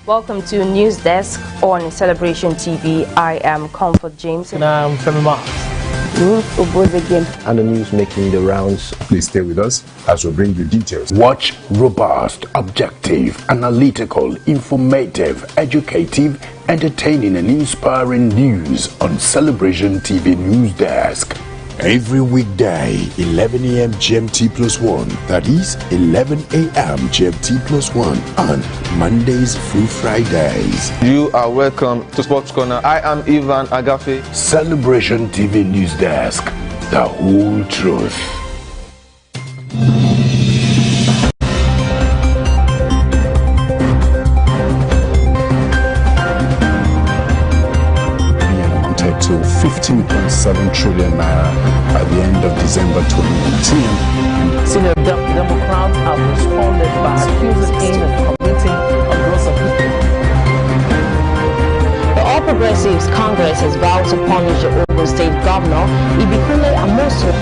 Welcome to News Desk on Celebration TV. I am Comfort James. And I'm Femi Marks. And the news making the rounds. Please stay with us as we bring you details. Watch robust, objective, analytical, informative, educative, entertaining and inspiring news on Celebration TV News Desk. Every weekday, 11 a.m. GMT+1. That is 11 a.m. GMT+1 on Mondays through Fridays. You are welcome to Sports Corner. I am Ivan Agafe. Celebration TV News Desk. The whole truth. To 15.7 trillion naira at the end of December 2019. Senior Democrats have responded by accusing him of committing a gross offense. The All Progressives Congress has vowed to punish the Ogun State Governor, Ibikule Amosu.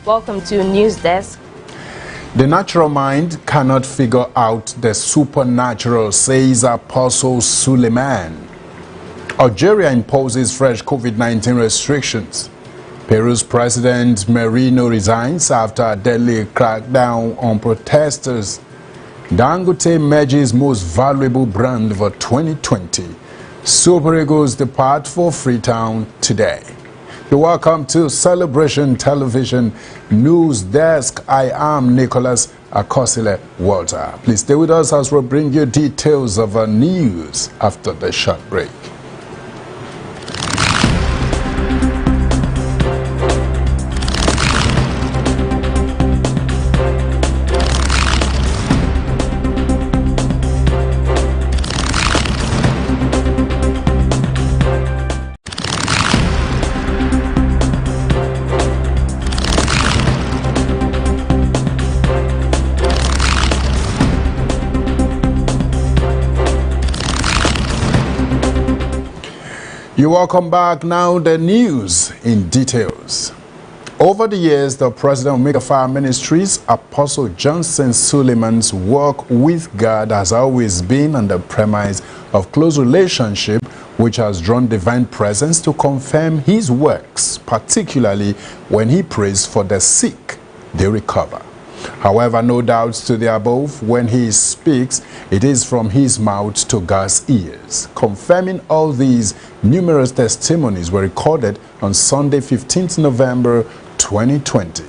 Welcome to News Desk. The natural mind cannot figure out the supernatural, says Apostle Suleiman. Algeria imposes fresh COVID-19 restrictions. Peru's President Merino resigns after a deadly crackdown on protesters. Dangote merges most valuable brand for 2020. Super Eagles depart for Freetown today. You're welcome to Celebration Television News Desk. I am Nicholas Akosile Walter. Please stay with us as we bring you details of our news after the short break. You're welcome back. Now the news in details. Over the years, the president of Mega Fire Ministries, Apostle Johnson Suleiman's work with God has always been on the premise of close relationship, which has drawn divine presence to confirm his works, particularly when he prays for the sick, they recover. However, no doubts to the above, when he speaks, it is from his mouth to God's ears. Confirming all these, numerous testimonies were recorded on Sunday, 15th November 2020.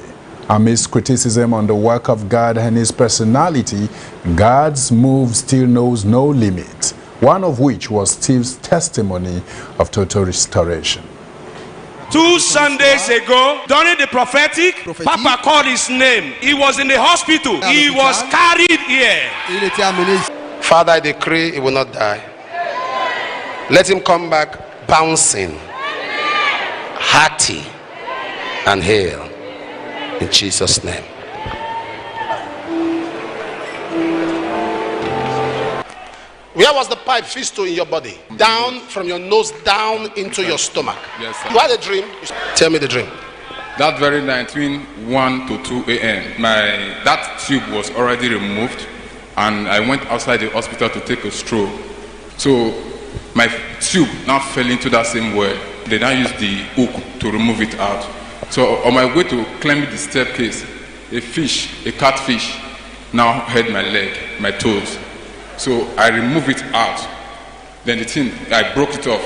Amidst criticism on the work of God and his personality, God's move still knows no limit, one of which was Steve's testimony of total restoration. 2 Sundays ago, during the prophetic, Papa called his name. He was in the hospital. He was carried here. Father, I decree he will not die. Let him come back bouncing, hearty, and hale. In Jesus' name. Where was the pipe fistule in your body? Down from your nose down into your stomach. Yes, sir. You had a dream? Tell me the dream. That very night, between 1 to 2 a.m., that tube was already removed, and I went outside the hospital to take a stroll. So my tube now fell into that same well. They now used the hook to remove it out. So on my way to climb the staircase, a catfish, now had my leg, my toes. So I removed it out. Then I broke it off.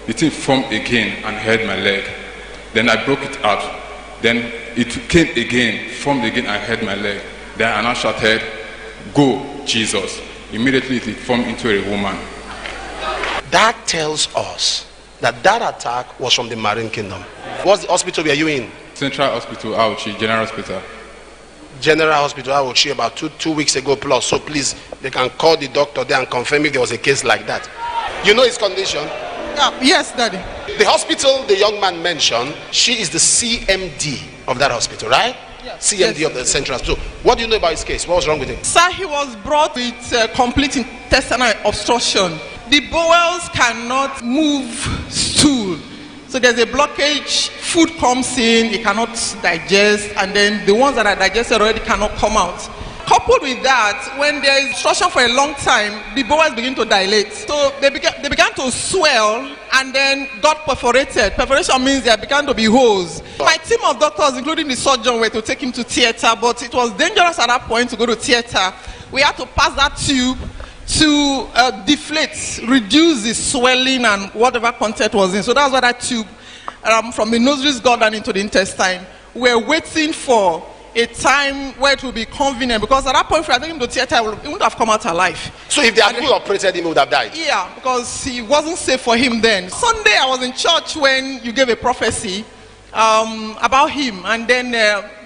The thing formed again and held my leg. Then I broke it out. Then it came again, formed again and held my leg. Then I now shouted, "Go, Jesus." Immediately it formed into a woman. That tells us that attack was from the Marine Kingdom. What's the hospital were you in? Central Hospital, Auchi, General Hospital. General Hospital, Auchi, about two weeks ago plus. So please, they can call the doctor there and confirm if there was a case like that. You know his condition? Yes, Daddy. The hospital the young man mentioned, she is the CMD of that hospital, right? CMD of the Central. So, what do you know about his case? What was wrong with him? Sir, he was brought with complete intestinal obstruction. The bowels cannot move stool. So there's a blockage, food comes in, it cannot digest, and then the ones that are digested already cannot come out. Coupled with that, when there is obstruction for a long time, the bowels begin to dilate. So they began to swell and then got perforated. Perforation means there began to be holes. My team of doctors, including the surgeon, were to take him to theater, but it was dangerous at that point to go to theater. We had to pass that tube to deflate, reduce the swelling and whatever content was in. So that's why that tube from the nostrils got down into the intestine. We're waiting for a time where it will be convenient, because at that point, if I take him to theater, he wouldn't have come out alive. So if they had operated him, he would have died? Yeah, because he wasn't safe for him then. Sunday, I was in church when you gave a prophecy about him, and then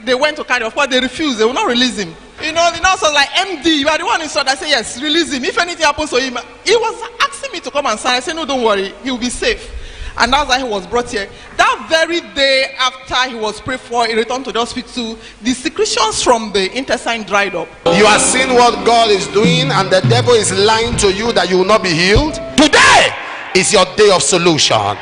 they went to carry. Of course, they refused. They will not release him. You know, so like MD, you are the one in store that said, yes, release him. If anything happens to him, he was asking me to come and sign. I said, no, don't worry, he will be safe. And that's why he was brought here. That very day after he was prayed for, he returned to the hospital. The secretions from the intestine dried up. You are seeing what God is doing, and the devil is lying to you that you will not be healed. Today is your day of solution.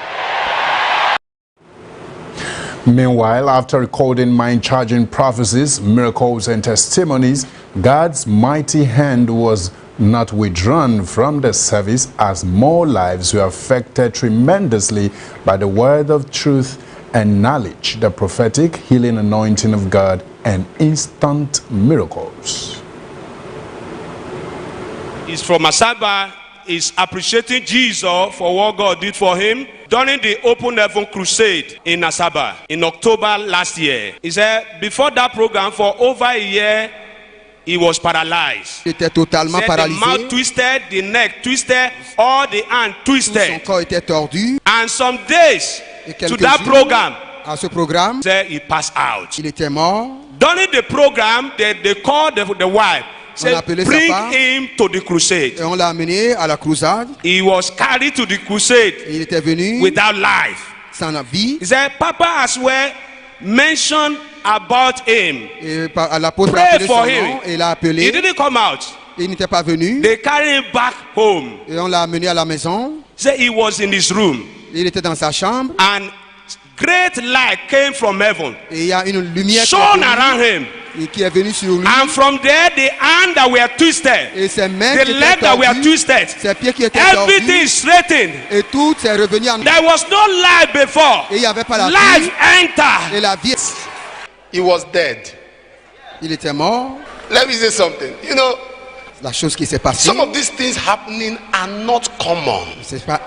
Meanwhile, after recording mind-charging prophecies, miracles, and testimonies, God's mighty hand was not withdrawn from the service, as more lives were affected tremendously by the word of truth and knowledge, the prophetic healing anointing of God, and instant miracles. He's from Asaba. Is appreciating Jesus for what God did for him during the Open Heaven Crusade in Asaba in October last year. He said before that program, for over a year, he was paralyzed. Il était totalement paralysé. The mouth twisted, the neck twisted, all the hand twisted. Son corps était tordu. And some days to that program, à ce programme, he passed out. Il était mort. During the program, they called the wife. Said, bring him to the crusade. Et on l'a amené à la crusade. He was carried to the crusade. Il était venu without life. Sans la vie. He said, Papa as well mentioned about him. Pray for him. Et l'a appelé. He didn't come out. Il n'était pas venu. They carried him back home. Et on l'a amené à la maison. Say he was in his room. Il était dans sa chambre. And great light came from heaven. Et il y a une lumière shone around him. Qui est venu sur lui. And from there, the hand that were twisted, et ses mains the leg that were twisted, ses pieds qui étaient everything straightened. Et tout est revenu en. There was no life before. Et il y avait pas la life vie. entered. Et la vie. He was dead. Il était mort. Let me say something. You know, la chose qui s'est passée. Some of these things happening are not common. C'est pas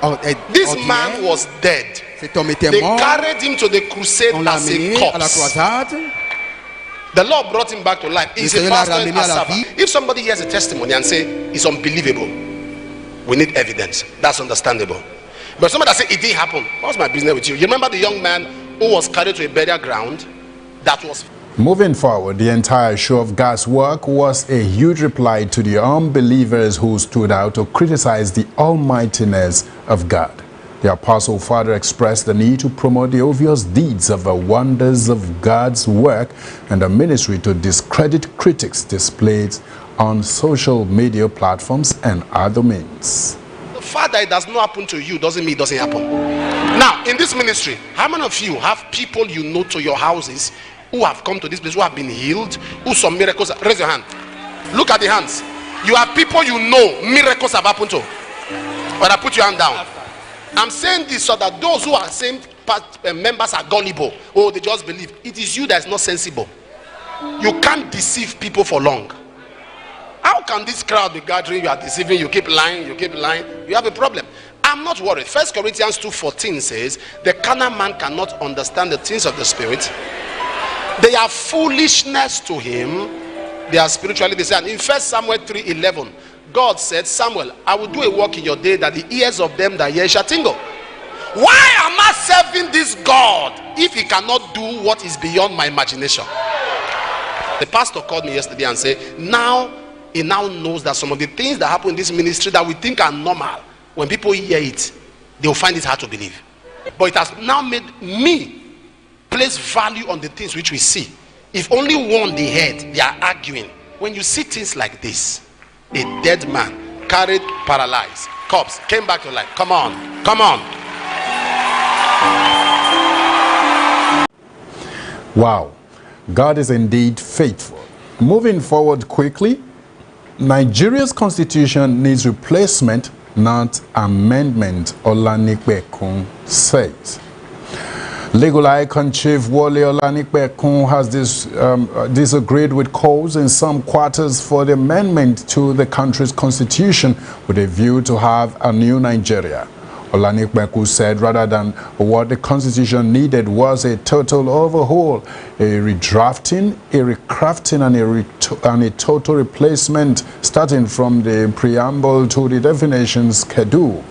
this man was dead. Cet homme était they mort. carried him to the crusade on l'a as amené a corpse. à la croisade. The Lord brought him back to life. He's a pastor in Asaba. If somebody hears a testimony and say it's unbelievable, we need evidence. That's understandable. But somebody that say it didn't happen, what's my business with you? You remember the young man who was carried to a burial ground? That was. Moving forward, the entire show of God's work was a huge reply to the unbelievers who stood out to criticize the almightiness of God. The Apostle further expressed the need to promote the obvious deeds of the wonders of God's work and the ministry to discredit critics displayed on social media platforms and other means. The fact that it does not happen to you doesn't mean it doesn't happen. Now, in this ministry, how many of you have people you know to your houses who have come to this place, who have been healed, who some miracles? Raise your hand. Look at the hands. You have people you know miracles have happened to. But I put your hand down. I'm saying this so that those who are saying members are gullible, oh, they just believe. It is you that's not sensible. You can't deceive people for long. How can this crowd be gathering? You are deceiving, you keep lying, you have a problem. I'm not worried. 1 Corinthians 2:14 says, the carnal man cannot understand the things of the spirit. They are foolishness to him. They are spiritually discerned. In 1 Samuel 3:11, God said, Samuel, I will do a work in your day that the ears of them that hear shall tingle. Why am I serving this God if he cannot do what is beyond my imagination? The pastor called me yesterday and said, he now knows that some of the things that happen in this ministry that we think are normal, when people hear it, they will find it hard to believe. But it has now made me place value on the things which we see If only one they heard, they are arguing. When you see things like this, a dead man carried, paralyzed, corpse came back to life. Come on, come on. Wow, God is indeed faithful. Moving forward quickly, Nigeria's constitution needs replacement, not amendment, Olanipekun says. Legal icon Chief Wole Olanipekun has disagreed with calls in some quarters for the amendment to the country's constitution with a view to have a new Nigeria. Olanipekun said rather than what the constitution needed was a total overhaul, a redrafting, a recrafting, and a total replacement, starting from the preamble to the definition schedule.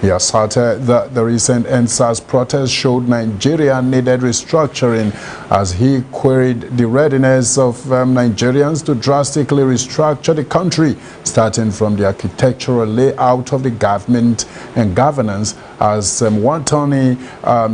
He asserted that the recent EndSARS protest showed Nigeria needed restructuring, as he queried the readiness of Nigerians to drastically restructure the country, starting from the architectural layout of the government and governance, as wantonly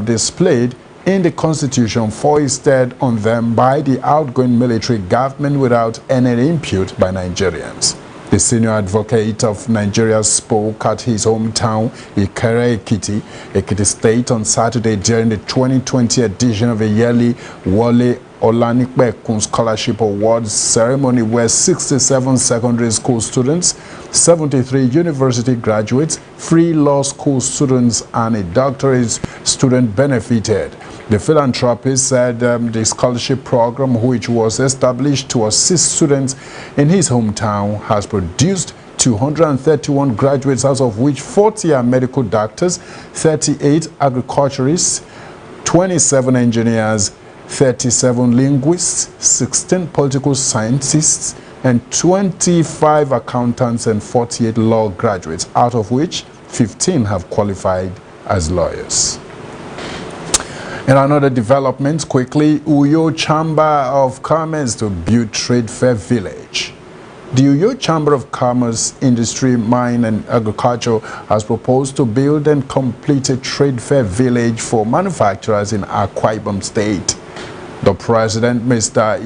displayed in the constitution foisted on them by the outgoing military government without any input by Nigerians. The senior advocate of Nigeria spoke at his hometown, ENQUIRY, Ekiti State, on Saturday during the 2020 edition of a yearly Wole Olanipekun Scholarship Awards ceremony, where 67 secondary school students, 73 university graduates, 3 law school students, and a doctorate student benefited. The philanthropist said the scholarship program, which was established to assist students in his hometown, has produced 231 graduates, out of which 40 are medical doctors, 38 agriculturists, 27 engineers, 37 linguists, 16 political scientists, and 25 accountants and 48 law graduates, out of which 15 have qualified as lawyers. In another development, quickly, Uyo Chamber of Commerce to build Trade Fair Village. The Uyo Chamber of Commerce, Industry, Mine and Agriculture has proposed to build and complete a trade fair village for manufacturers in Akwa Ibom State. The president, Mr.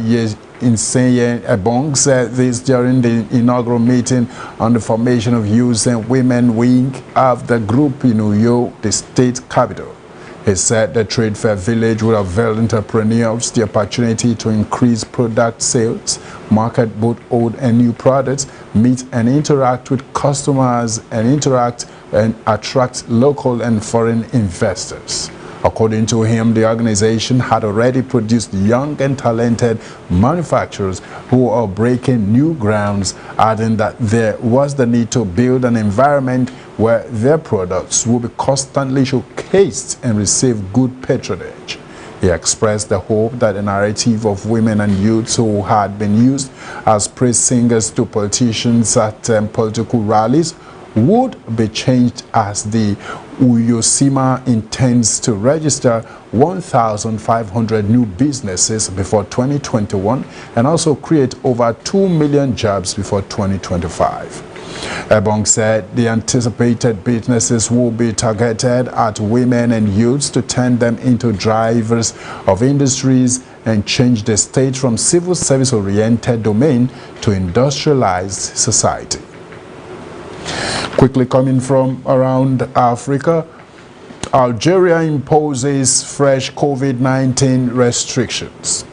Inseye Ebong, said this during the inaugural meeting on the formation of Youth and Women Wing of the group in Uyo, the state capital. He said the trade fair village would avail entrepreneurs the opportunity to increase product sales, market both old and new products, meet and interact with customers, and attract local and foreign investors. According to him, the organization had already produced young and talented manufacturers who are breaking new grounds, adding that there was the need to build an environment where their products will be constantly showcased and receive good patronage. He expressed the hope that the narrative of women and youths who had been used as praise singers to politicians at political rallies would be changed, as the Uyosima intends to register 1,500 new businesses before 2021 and also create over 2 million jobs before 2025. Ebong said the anticipated businesses will be targeted at women and youths to turn them into drivers of industries and change the state from civil service-oriented domain to industrialized society. Quickly coming from around Africa, Algeria imposes fresh COVID-19 restrictions.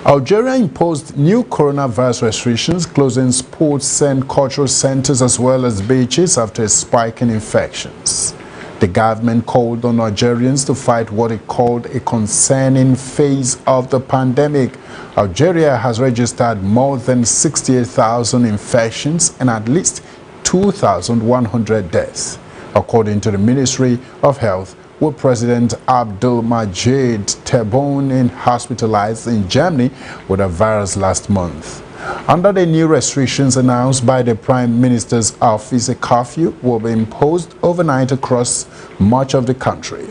Algeria imposed new coronavirus restrictions, closing sports and cultural centers as well as beaches after a spike in infections. The government called on Algerians to fight what it called a concerning phase of the pandemic. Algeria has registered more than 68,000 infections and at least 2,100 deaths, according to the Ministry of Health, with President Abdelmajid Tebboune hospitalized in Germany with a virus last month. Under the new restrictions announced by the Prime Minister's office, a curfew will be imposed overnight across much of the country.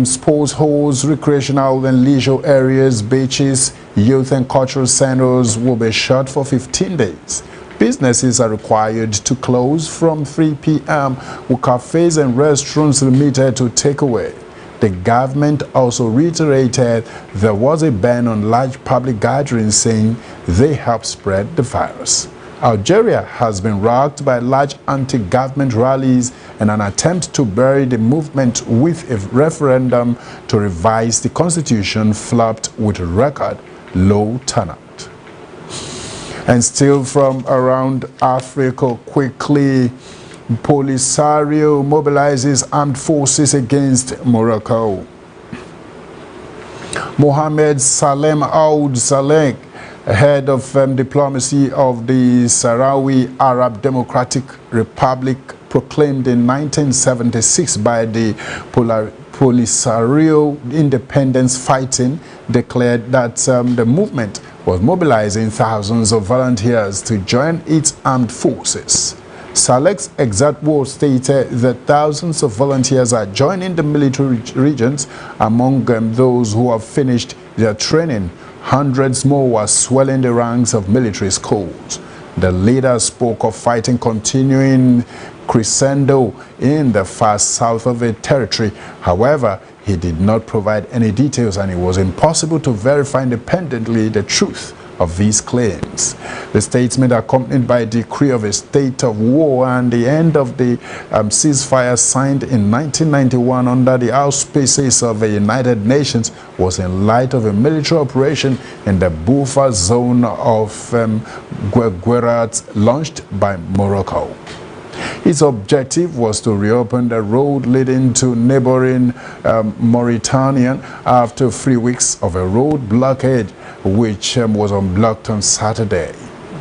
Sports halls, recreational and leisure areas, beaches, youth and cultural centers will be shut for 15 days. Businesses are required to close from 3 p.m. with cafes and restaurants limited to takeaway. The government also reiterated there was a ban on large public gatherings, saying they help spread the virus. Algeria has been rocked by large anti-government rallies and an attempt to bury the movement with a referendum to revise the constitution flopped with a record low turnout. And still from around Africa, quickly, Polisario mobilizes armed forces against Morocco. Mohamed Salem Ould Saleh, head of diplomacy of the Sahrawi Arab Democratic Republic, proclaimed in 1976 by the Polisario independence fighting, declared that the movement was mobilizing thousands of volunteers to join its armed forces. Saleh's exact words stated that thousands of volunteers are joining the military regions. Among them, those who have finished their training, hundreds more were swelling the ranks of military schools. The leader spoke of fighting continuing crescendo in the far south of the territory. However, he did not provide any details, and it was impossible to verify independently the truth of these claims. The statement, accompanied by a decree of a state of war and the end of the ceasefire signed in 1991 under the auspices of the United Nations, was in light of a military operation in the buffer zone of Guerat launched by Morocco. Its objective was to reopen the road leading to neighboring Mauritania after 3 weeks of a road blockade, which was unblocked on Saturday.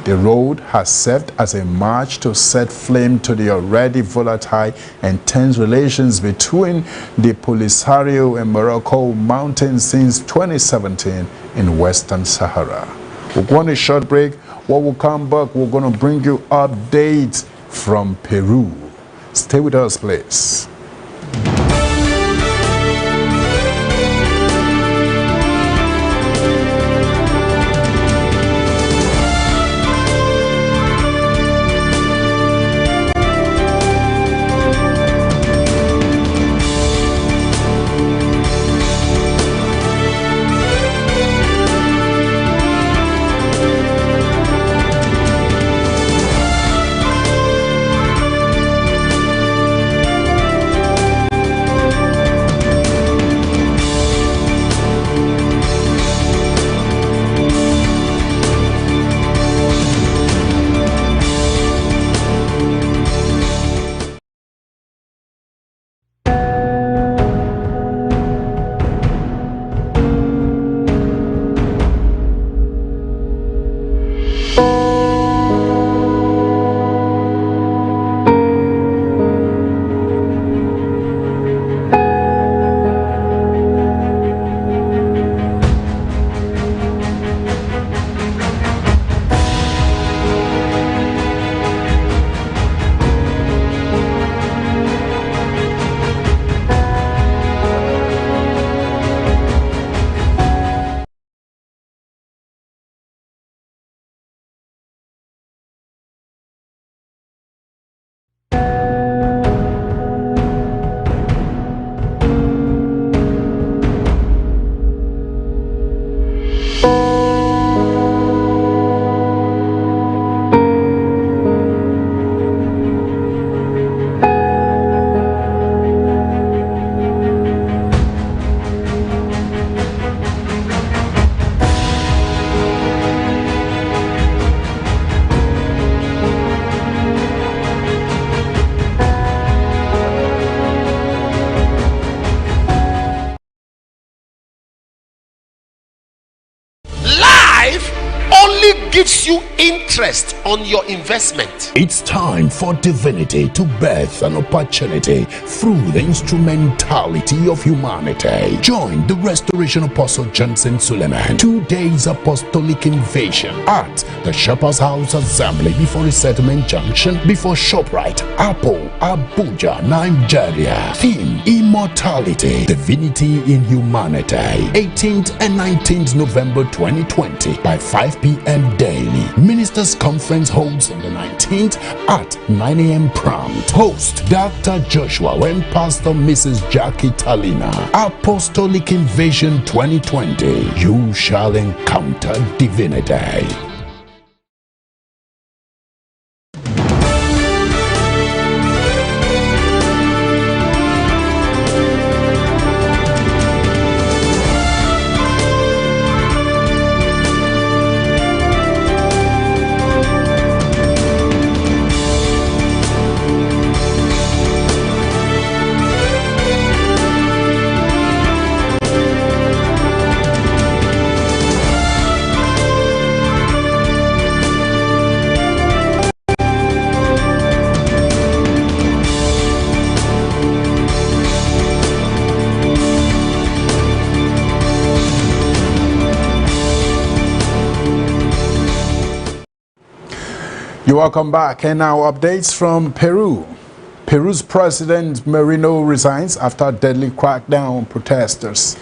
The road has served as a march to set flame to the already volatile and tense relations between the Polisario and Morocco mountains since 2017 in Western Sahara. We're going to a short break. When we come back, we're going to bring you updates from Peru. Stay with us, please. Gives you interest on your investment. It's time for divinity to birth an opportunity through the instrumentality of humanity. Join the Restoration Apostle Johnson Suleiman 2 days apostolic invasion at the Shepherd's House Assembly before Resettlement Junction, before ShopRite, Apple, Abuja, Nigeria. Theme: Immortality, Divinity in Humanity. 18th and 19th November 2020 by 5 p.m. daily. Minister Leaders Conference holds on the 19th at 9 a.m. prompt. Host Dr. Joshua and Pastor Mrs. Jackie Talina. Apostolic Invasion 2020. You shall encounter divinity. You're welcome back, and now updates from Peru. Peru's President Merino resigns after deadly crackdown on protesters.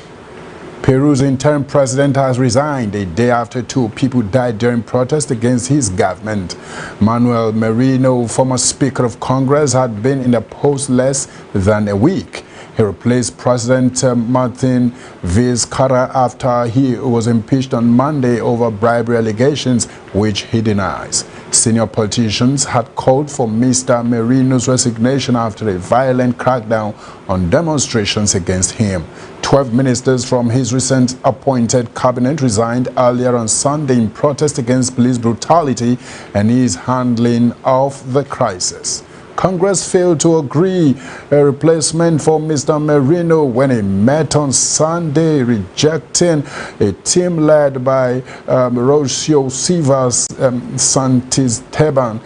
Peru's interim president has resigned a day after 2 people died during protests against his government. Manuel Merino, former Speaker of Congress, had been in the post less than a week. He replaced President Martin Vizcarra after he was impeached on Monday over bribery allegations, which he denies. Senior politicians had called for Mr. Merino's resignation after a violent crackdown on demonstrations against him. 12 ministers from his recent appointed cabinet resigned earlier on Sunday in protest against police brutality and his handling of the crisis. Congress failed to agree a replacement for Mr. Merino when he met on Sunday, rejecting a team led by Rocio Silvas Santisteban,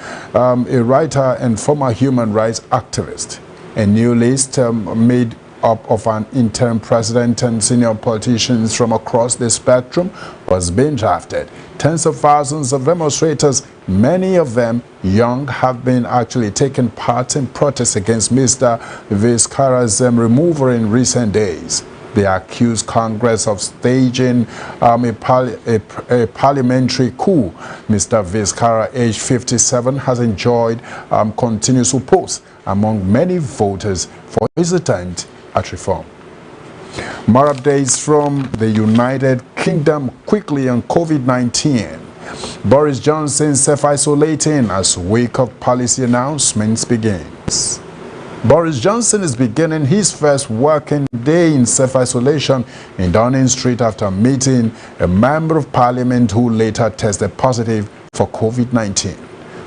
a writer and former human rights activist. A new list made up of an interim president and senior politicians from across the spectrum was being drafted. Tens of thousands of demonstrators, many of them young, have been actually taking part in protests against Mr. Vizcarra's removal in recent days. They accuse Congress of staging a parliamentary coup. Mr. Vizcarra, aged 57, has enjoyed continuous support among many voters for his attempt at reform. More updates from the United Kingdom quickly on COVID-19. Boris Johnson self-isolating as week of policy announcements begins. Boris Johnson is beginning his first working day in self-isolation in Downing Street after meeting a member of parliament who later tested positive for COVID-19.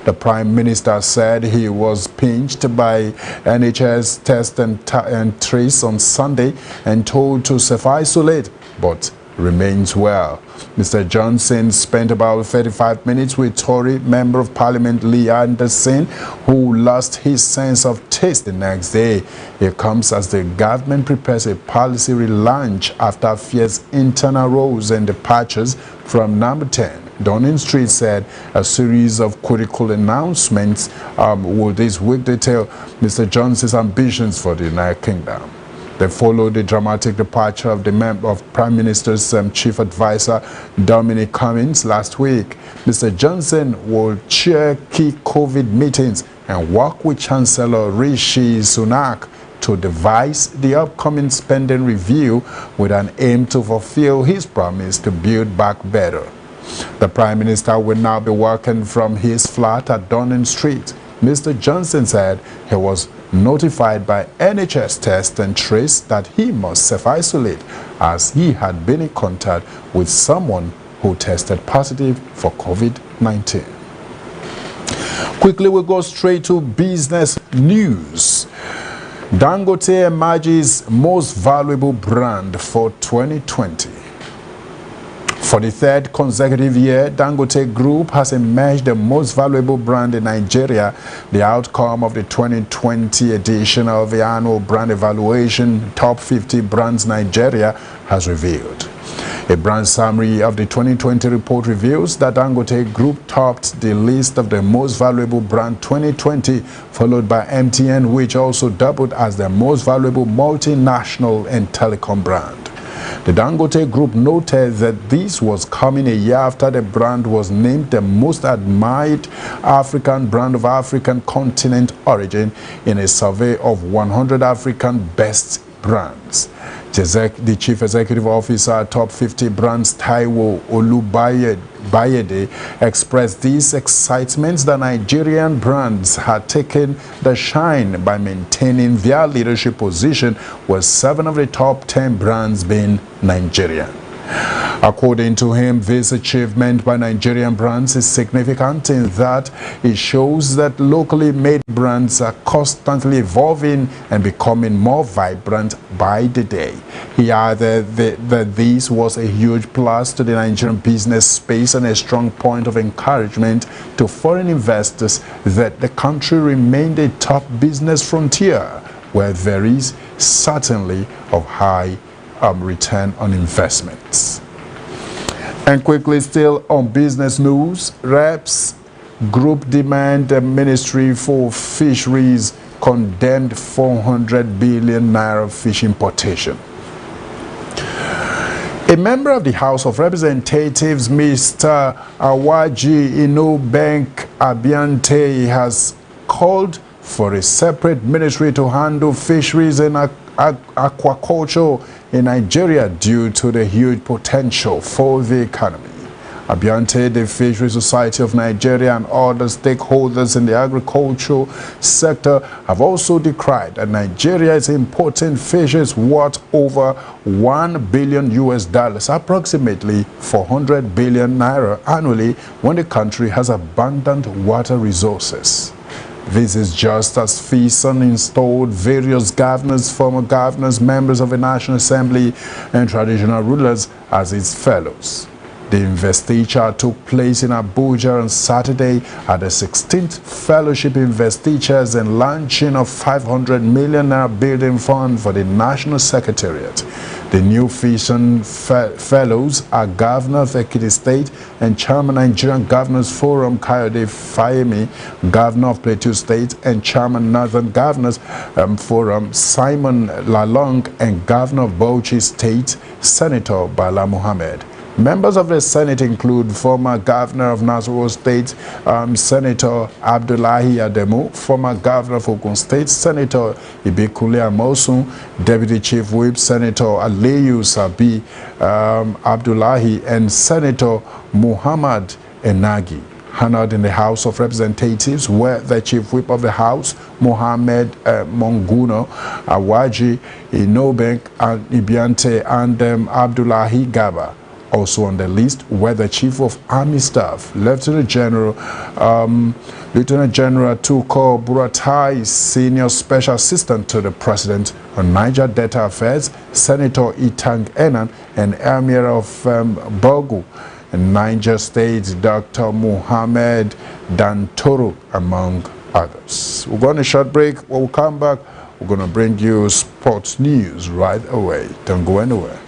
The Prime Minister said he was pinched by NHS test and trace on Sunday and told to self-isolate, but remains well. Mr. Johnson spent about 35 minutes with Tory Member of Parliament Lee Anderson, who lost his sense of taste the next day. It comes as the government prepares a policy relaunch after fierce internal rows and departures from number 10. Downing Street said a series of critical announcements will this week detail Mr. Johnson's ambitions for the United Kingdom. They followed the dramatic departure of the Prime Minister's chief advisor, Dominic Cummings, last week. Mr. Johnson will chair key COVID meetings and work with Chancellor Rishi Sunak to devise the upcoming spending review with an aim to fulfill his promise to build back better. The Prime Minister will now be working from his flat at Downing Street. Mr. Johnson said he was notified by NHS Test and Trace that he must self-isolate as he had been in contact with someone who tested positive for COVID-19. Quickly, we'll go straight to business news. Dangote emerges most valuable brand for 2020. For the third consecutive year, Dangote Group has emerged the most valuable brand in Nigeria, the outcome of the 2020 edition of the annual brand evaluation Top 50 Brands Nigeria has revealed. A brand summary of the 2020 report reveals that Dangote Group topped the list of the most valuable brand 2020, followed by MTN, which also doubled as the most valuable multinational and telecom brand. The Dangote Group noted that this was coming a year after the brand was named the most admired African brand of African continent origin in a survey of 100 African best brands. The Chief Executive Officer, Top 50 Brands, Taiwo Olubayede, expressed this excitement that Nigerian brands had taken the shine by maintaining their leadership position, with 7 of the top 10 brands being Nigerian. According to him, this achievement by Nigerian brands is significant in that it shows that locally made brands are constantly evolving and becoming more vibrant by the day. He added that this was a huge plus to the Nigerian business space and a strong point of encouragement to foreign investors that the country remained a top business frontier where there is certainly of high return on investments. And quickly, still on business news, reps group demand the Ministry for Fisheries condemned 400 billion naira fish importation. A member of the House of Representatives, Mr. Awaji Inobank Abiante, has called for a separate ministry to handle fisheries and aquaculture in Nigeria due to the huge potential for the economy. Abiante, the Fisheries Society of Nigeria, and other stakeholders in the agricultural sector have also decried that Nigeria is importing fishes worth over $1 billion, approximately 400 billion naira annually, when the country has abundant water resources. This is just as FISON installed various governors, former governors, members of the National Assembly, and traditional rulers as its fellows. The investiture took place in Abuja on Saturday at the 16th Fellowship Investitures and launching of 500 million naira building fund for the National Secretariat. The new FISON fellows are Governor of Ekiti State and Chairman Nigerian Governors Forum Kayode Fayemi, Governor of Plateau State and Chairman Northern Governors Forum Simon Lalong, and Governor of Bauchi State Senator Bala Mohammed. Members of the Senate include former Governor of Nasarawa State, Senator Abdullahi Ademu, former Governor of Ogun State, Senator Ibikunle Amosun, Deputy Chief Whip, Senator Aliyu Sabi Abdullahi, and Senator Muhammad Enagi. Honored in the House of Representatives were the Chief Whip of the House, Mohammed Monguno, Awaji Inobank Ibiante, and Abdullahi Gaba. Also on the list were the Chief of Army Staff, Lieutenant General Tuko Buratai, Senior Special Assistant to the President on Niger Delta Affairs, Senator Itang Enan, and Emir of Bogu, and Niger State, Dr. Muhammad Dantoro, among others. We're going to a short break. When we come back, we're going to bring you sports news right away. Don't go anywhere.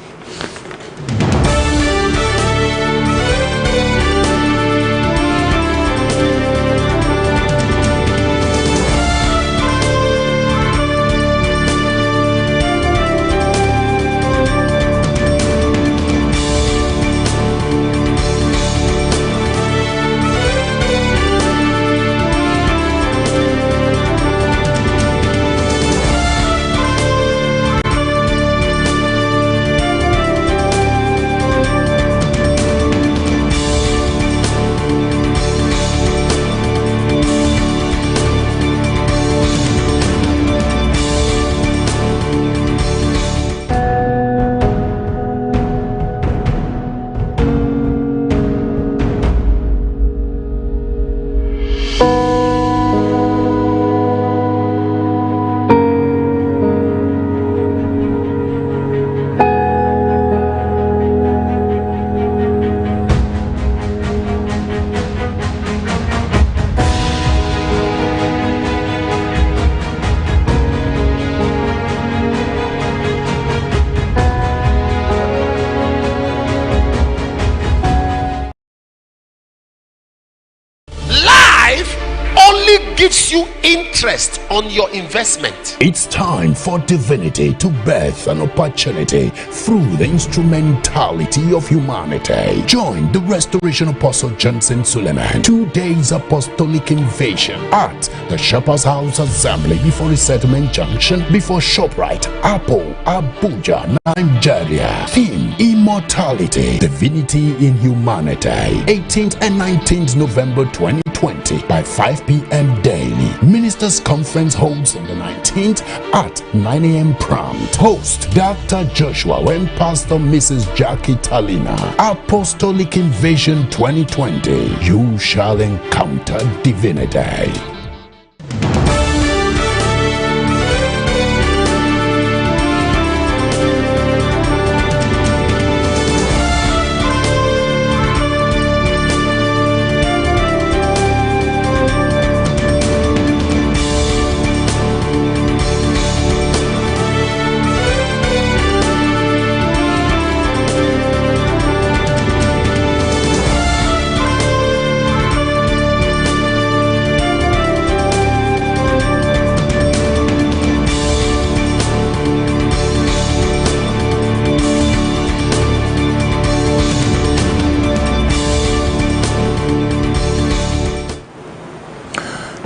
interest on your investment. It's time for divinity to birth an opportunity through the instrumentality of humanity. Join the Restoration Apostle Johnson Suleiman 2 days apostolic invasion at the Shepherd's House Assembly before Resettlement Junction, before ShopRite, Apple, Abuja, Nigeria. Theme: Immortality, Divinity in Humanity. 18th and 19th November 2020 by 5 p.m. daily. Ministers Conference holds on the 19th at 9 a.m. prompt. Host Dr. Joshua and Pastor Mrs. Jackie Talina. Apostolic Invasion 2020. You shall encounter divinity.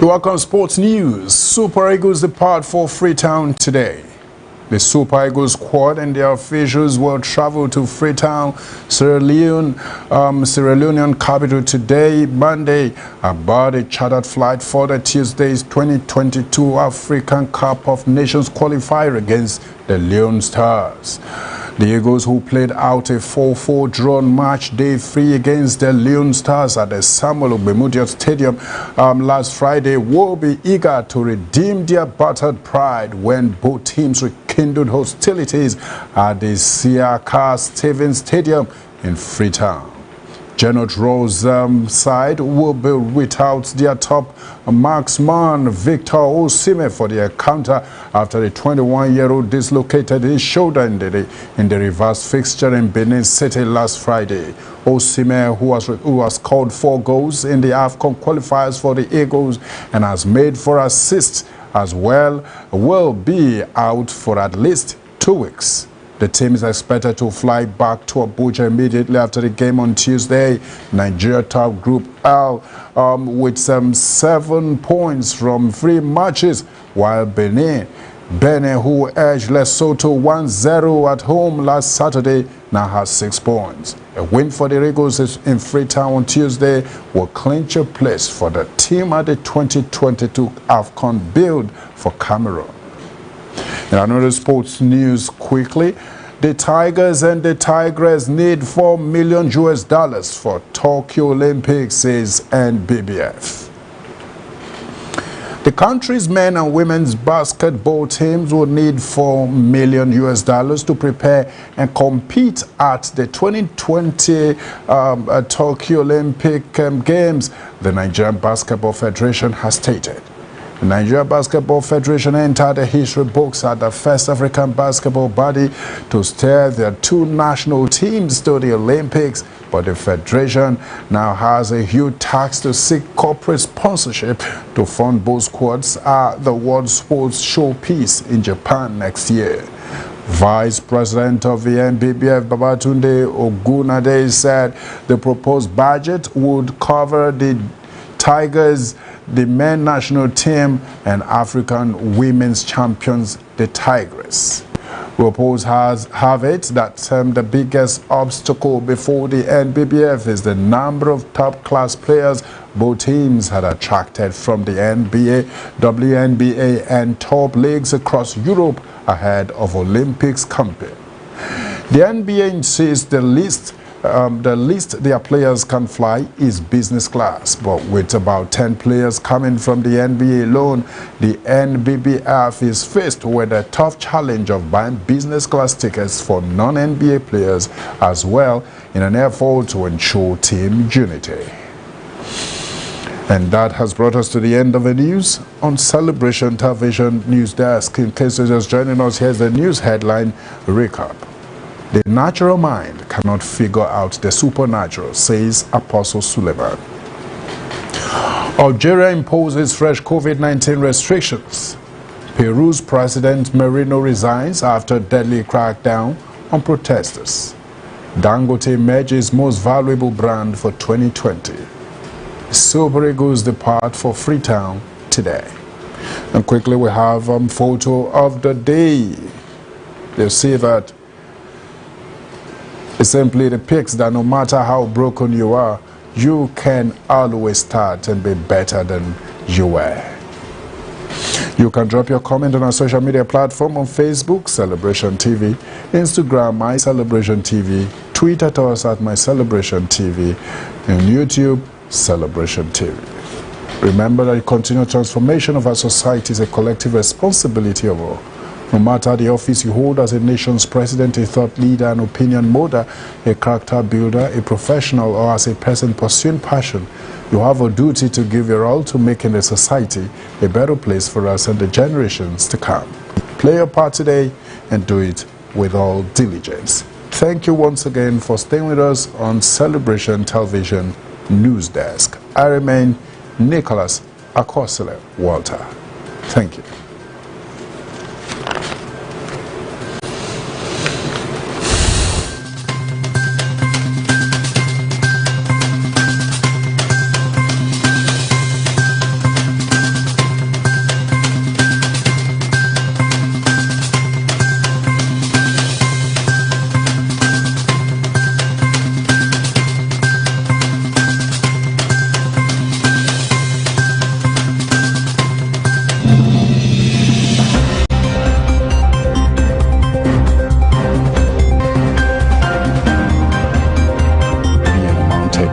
Welcome Sports News. Super Eagles depart for Freetown today. The Super Eagles squad and their officials will travel to Freetown, Sierra Leonean capital today, Monday, aboard a chartered flight for the Tuesday's 2022 African Cup of Nations qualifier against the Leone Stars. The Eagles, who played out a 4-4 draw on match day 3 against the Leone Stars at the Samuel Ogbemudia Stadium last Friday, will be eager to redeem their battered pride when both teams rekindled hostilities at the Siaka Stevens Stadium in Freetown. Janot Rowe's side will be without their top marksman Victor Osimhen for the encounter after the 21-year-old dislocated his shoulder in the reverse fixture in Benin City last Friday. Osimhen, who has scored 4 goals in the AFCON qualifiers for the Eagles and has made 4 assists as well, will be out for at least 2 weeks. The team is expected to fly back to Abuja immediately after the game on Tuesday. Nigeria top Group L with 7 points from 3 matches, while Benin, who edged Lesotho 1-0 at home last Saturday, now has 6 points. A win for the Eagles in Freetown on Tuesday will clinch a place for the team at the 2022 AFCON build for Cameroon. In another sports news quickly, the Tigers and the Tigress need $4 million for Tokyo Olympics, says NBBF. The country's men and women's basketball teams will need $4 million to prepare and compete at the 2020 Tokyo Olympic Games, the Nigerian Basketball Federation has stated. The Nigeria Basketball Federation entered the history books as the first African basketball body to steer their 2 national teams to the Olympics, but the Federation now has a huge task to seek corporate sponsorship to fund both squads at the World Sports Showpiece in Japan next year. Vice President of the NBBF, Babatunde Ogunade, said the proposed budget would cover the Tigers, the men national team, and African women's champions, the Tigress. Reports have it that the biggest obstacle before the NBBF is the number of top-class players both teams had attracted from the NBA, WNBA, and top leagues across Europe ahead of Olympics campaign. The NBA insists the least their players can fly is business class, but with about 10 players coming from the NBA alone, the NBBF is faced with a tough challenge of buying business class tickets for non-NBA players as well, in an effort to ensure team unity. And that has brought us to the end of the news on Celebration Television News Desk. In case you're just joining us, here's the news headline recap. The natural mind cannot figure out the supernatural, says Apostle Suleiman. Algeria imposes fresh COVID-19 restrictions. Peru's President Merino resigns after deadly crackdown on protesters. Dangote emerges most valuable brand for 2020. Super Eagles depart for Freetown today. And quickly we have photo of the day. You see that it simply depicts that no matter how broken you are, you can always start and be better than you were. You can drop your comment on our social media platform on Facebook, Celebration TV, Instagram, My Celebration TV, tweet at us at My Celebration TV, and YouTube, Celebration TV. Remember that the continued transformation of our society is a collective responsibility of all. No matter the office you hold as a nation's president, a thought leader, an opinion molder, a character builder, a professional, or as a person pursuing passion, you have a duty to give your all to making the society a better place for us and the generations to come. Play your part today and do it with all diligence. Thank you once again for staying with us on Celebration Television News Desk. I remain Nicholas Akosile Walter. Thank you.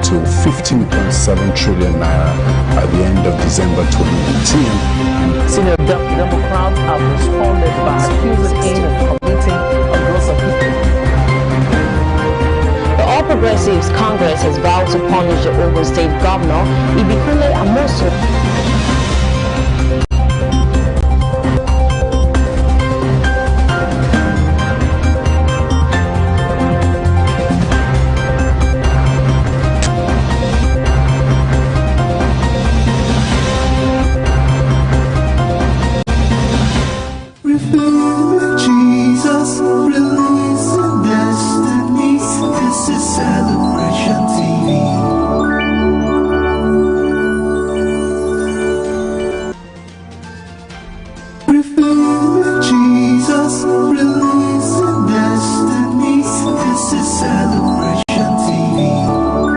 To 15.7 trillion naira at the end of December 2019. Senior Democrats have responded by accusing him of committing a gross offense. The All Progressives Congress has vowed to punish the Ogun State Governor, Ibikunle Amosun.